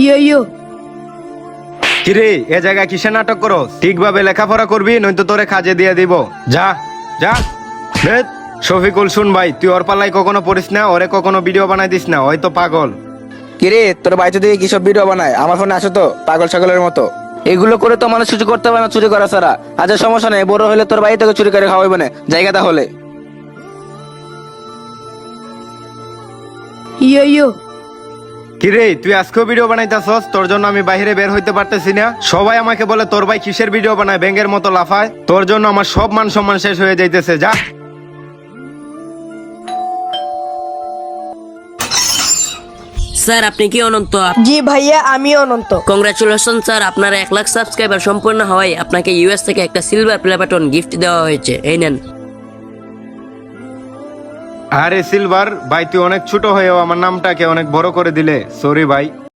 ইয়ো ইয়ো। কিরে এ জায়গায় কিসে নাটক করো? ঠিকভাবে লেখাপড়া করবি, নয়তো তোরে কাজে দিয়ে দিব। যা যা। ধ্যাৎ, শফিকুল শুন ভাই, তুই ওর পাল্লাই কখনো পড়িস না, ওরে কখনো ভিডিও বানাই দিস না, হয়তো পাগল। কিরে তোর ভাই যদি কিসব ভিডিও বানায় আমার ফোনে আসো তো পাগল ছাগলের মতো। এগুলো করে তো মানুষ কিছু করতে পারে না চুরি করা ছাড়া। আচ্ছা সমস্যা নেই, বড় হলে তোর ভাই তোকে চুরি করে খাওয়াইবে না জায়গা তাহলে। ইয়ো ইয়ো। কিরে তুই আজকেও ভিডিও বানাইতাছস? তোর জন্য আমি বাইরে বের হইতে পারতেছি না। সবাই আমাকে বলে তোর ভাই কিসের ভিডিও বানায়, ব্যাঙের মতো লাফায়। তোর জন্য আমার সব মান সম্মান শেষ হয়ে যাইতেছে। যা। স্যার আপনি কি অনন্ত? জি ভাইয়া, আমি অনন্ত। কংগ্রাচুলেশন স্যার, আপনার 1 লাখ সাবস্ক্রাইবার সম্পূর্ণ হওয়ায় আপনাকে ইউএস থেকে একটা সিলভার প্লে বাটন গিফট দেওয়া হয়েছে, এই নেন। আরে সিলভার ভাই, তুই অনেক ছোট হয়েও আমার নামটাকে অনেক বড় করে দিলে, সরি ভাই।